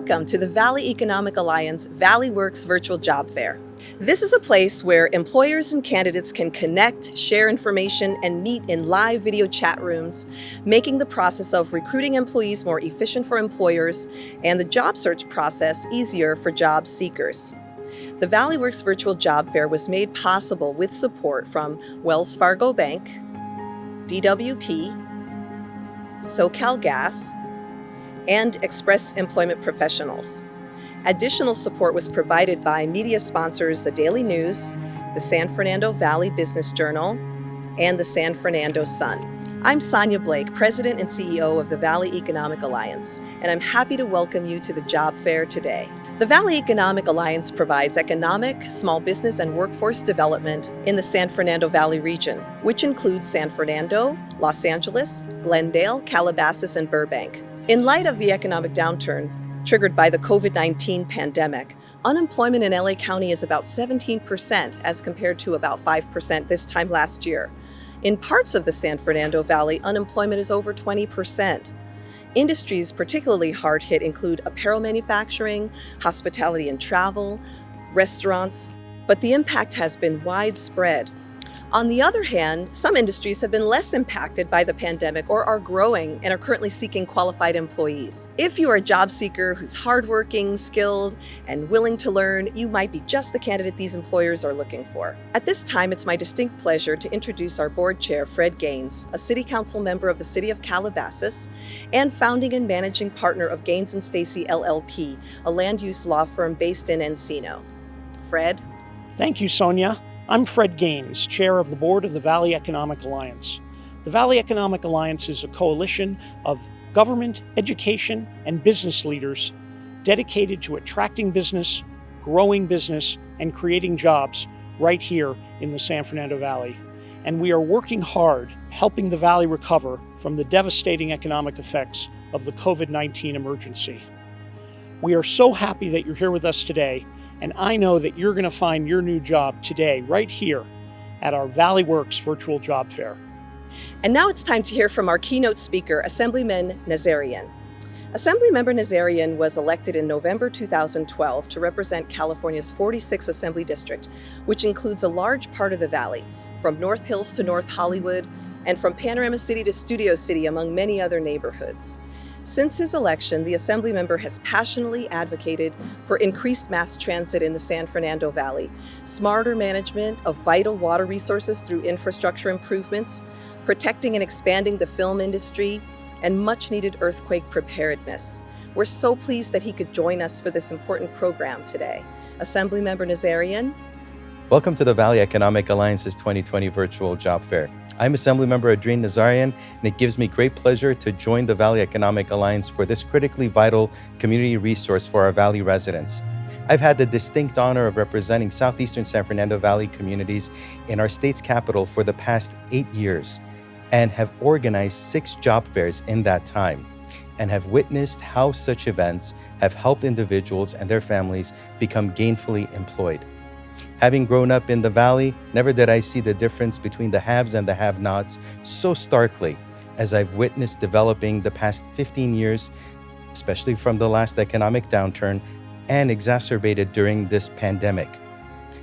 Welcome to the Valley Economic Alliance Valley Works Virtual Job Fair. This is a place where employers and candidates can connect, share information, and meet in live video chat rooms, making the process of recruiting employees more efficient for employers and the job search process easier for job seekers. The Valley Works Virtual Job Fair was made possible with support from Wells Fargo Bank, DWP, SoCal Gas, and Express Employment Professionals. Additional support was provided by media sponsors the Daily News, the San Fernando Valley Business Journal, and the San Fernando Sun. I'm Sonya Blake, President and CEO of the Valley Economic Alliance, and I'm happy to welcome you to the job fair today. The Valley Economic Alliance provides economic, small business, and workforce development in the San Fernando Valley region, which includes San Fernando, Los Angeles, Glendale, Calabasas, and Burbank. In light of the economic downturn triggered by the COVID-19 pandemic, unemployment in LA County is about 17% as compared to about 5% this time last year. In parts of the San Fernando Valley, unemployment is over 20%. Industries particularly hard hit include apparel manufacturing, hospitality and travel, restaurants, but the impact has been widespread. On the other hand, some industries have been less impacted by the pandemic or are growing and are currently seeking qualified employees. If you are a job seeker who's hardworking, skilled, and willing to learn, you might be just the candidate these employers are looking for. At this time, it's my distinct pleasure to introduce our board chair, Fred Gaines, a city council member of the city of Calabasas and founding and managing partner of Gaines & Stacy LLP, a land use law firm based in Encino. Fred? Thank you, Sonya. I'm Fred Gaines, Chair of the Board of the Valley Economic Alliance. The Valley Economic Alliance is a coalition of government, education, and business leaders dedicated to attracting business, growing business, and creating jobs right here in the San Fernando Valley. And we are working hard helping the Valley recover from the devastating economic effects of the COVID-19 emergency. We are so happy that you're here with us today, and I know that you're going to find your new job today, right here at our Valley Works Virtual Job Fair. And now it's time to hear from our keynote speaker, Assemblyman Nazarin. Assemblymember Nazarin was elected in November 2012 to represent California's 46th Assembly District, which includes a large part of the Valley, from North Hills to North Hollywood, and from Panorama City to Studio City, among many other neighborhoods. Since his election, the Assemblymember has passionately advocated for increased mass transit in the San Fernando Valley, smarter management of vital water resources through infrastructure improvements, protecting and expanding the film industry, and much-needed earthquake preparedness. We're so pleased that he could join us for this important program today. Assemblymember Nazarin. Welcome to the Valley Economic Alliance's 2020 Virtual Job Fair. I'm Assemblymember Adrin, Nazarin, and it gives me great pleasure to join the Valley Economic Alliance for this critically vital community resource for our Valley residents. I've had the distinct honor of representing southeastern San Fernando Valley communities in our state's capital for the past 8 years and have organized 6 job fairs in that time and have witnessed how such events have helped individuals and their families become gainfully employed. Having grown up in the Valley, never did I see the difference between the haves and the have-nots so starkly as I've witnessed developing the past 15 years, especially from the last economic downturn and exacerbated during this pandemic.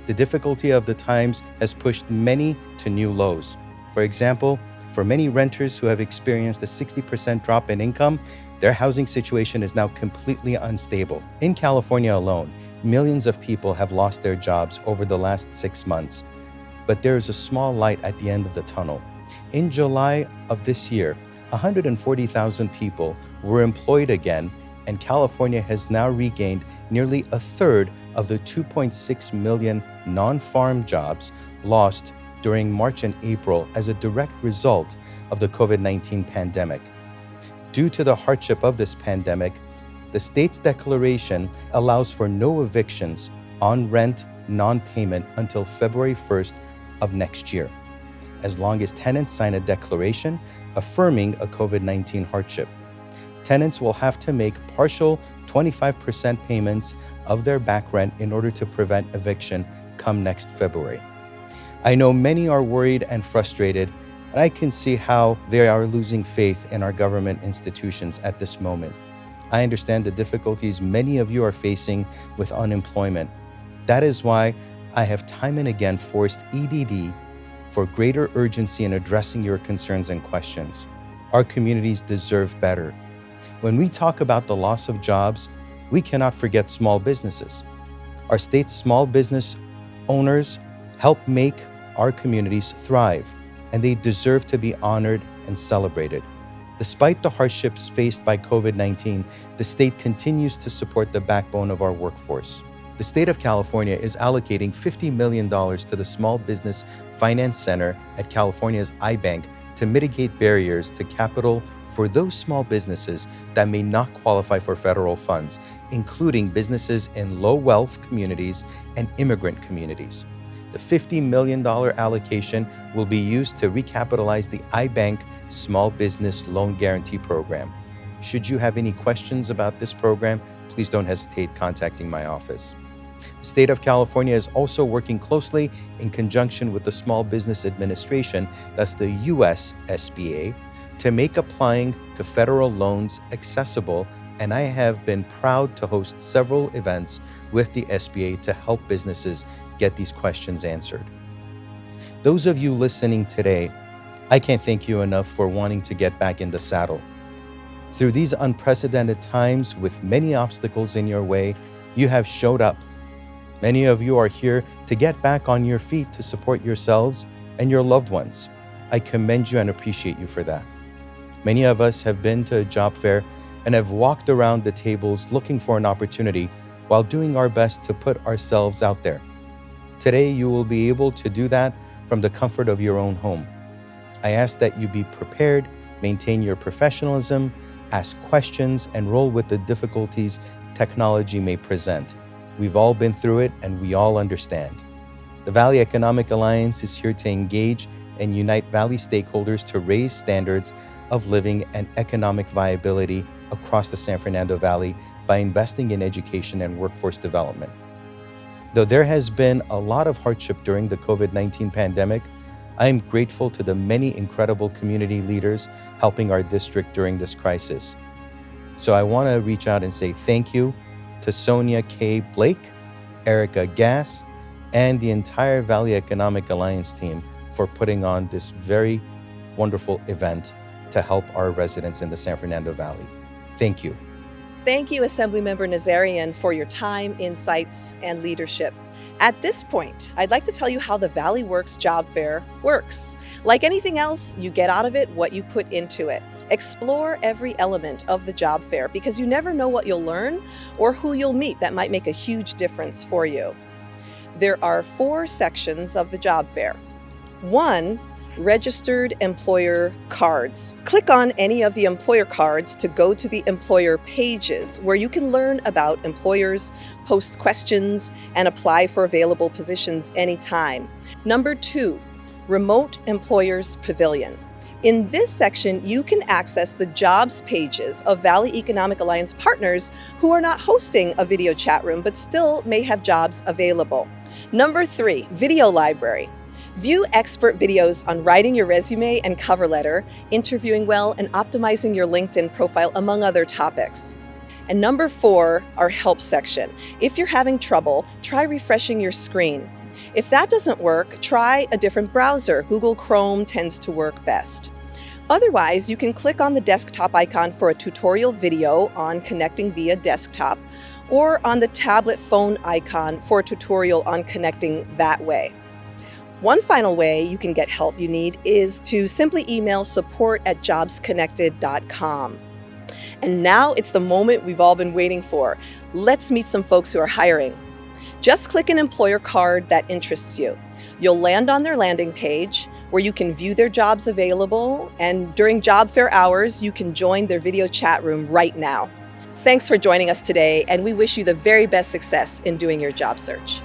The difficulty of the times has pushed many to new lows. For example, for many renters who have experienced a 60% drop in income, their housing situation is now completely unstable. In California alone, millions of people have lost their jobs over the last 6 months, but there is a small light at the end of the tunnel. In July of this year, 140,000 people were employed again, and California has now regained nearly a third of the 2.6 million non-farm jobs lost during March and April as a direct result of the COVID-19 pandemic. Due to the hardship of this pandemic, the state's declaration allows for no evictions on rent non-payment until February 1st of next year, as long as tenants sign a declaration affirming a COVID-19 hardship. Tenants will have to make partial 25% payments of their back rent in order to prevent eviction come next February. I know many are worried and frustrated, and I can see how they are losing faith in our government institutions at this moment. I understand the difficulties many of you are facing with unemployment. That is why I have time and again forced EDD for greater urgency in addressing your concerns and questions. Our communities deserve better. When we talk about the loss of jobs, we cannot forget small businesses. Our state's small business owners help make our communities thrive, and they deserve to be honored and celebrated. Despite the hardships faced by COVID-19, the state continues to support the backbone of our workforce. The state of California is allocating $50 million to the Small Business Finance Center at California's iBank to mitigate barriers to capital for those small businesses that may not qualify for federal funds, including businesses in low-wealth communities and immigrant communities. The $50 million allocation will be used to recapitalize the iBank Small Business Loan Guarantee Program. Should you have any questions about this program, please don't hesitate contacting my office. The state of California is also working closely in conjunction with the Small Business Administration, that's the US SBA, to make applying to federal loans accessible, and I have been proud to host several events with the SBA to help businesses get these questions answered. Those of you listening today, I can't thank you enough for wanting to get back in the saddle. Through these unprecedented times with many obstacles in your way, you have showed up. Many of you are here to get back on your feet to support yourselves and your loved ones. I commend you and appreciate you for that. Many of us have been to a job fair and have walked around the tables looking for an opportunity while doing our best to put ourselves out there. Today, you will be able to do that from the comfort of your own home. I ask that you be prepared, maintain your professionalism, ask questions, and roll with the difficulties technology may present. We've all been through it, and we all understand. The Valley Economic Alliance is here to engage and unite Valley stakeholders to raise standards of living and economic viability across the San Fernando Valley by investing in education and workforce development. Though there has been a lot of hardship during the COVID-19 pandemic, I am grateful to the many incredible community leaders helping our district during this crisis. So I want to reach out and say thank you to Sonya K. Blake, Erica Gass, and the entire Valley Economic Alliance team for putting on this very wonderful event to help our residents in the San Fernando Valley. Thank you. Thank you, Assemblymember Nazarin, for your time, insights, and leadership. At this point, I'd like to tell you how the Valley Works Job Fair works. Like anything else, you get out of it what you put into it. Explore every element of the job fair because you never know what you'll learn or who you'll meet that might make a huge difference for you. There are 4 sections of the job fair. 1, registered employer cards. Click on any of the employer cards to go to the employer pages where you can learn about employers, post questions, and apply for available positions anytime. Number 2, remote employers pavilion. In this section, you can access the jobs pages of Valley Economic Alliance partners who are not hosting a video chat room but still may have jobs available. Number 3, video library. View expert videos on writing your resume and cover letter, interviewing well, and optimizing your LinkedIn profile, among other topics. And number 4, our help section. If you're having trouble, try refreshing your screen. If that doesn't work, try a different browser. Google Chrome tends to work best. Otherwise, you can click on the desktop icon for a tutorial video on connecting via desktop, or on the tablet phone icon for a tutorial on connecting that way. One final way you can get help you need is to simply email support@jobsconnected.com. And now it's the moment we've all been waiting for. Let's meet some folks who are hiring. Just click an employer card that interests you. You'll land on their landing page where you can view their jobs available, and during job fair hours, you can join their video chat room right now. Thanks for joining us today, and we wish you the very best success in doing your job search.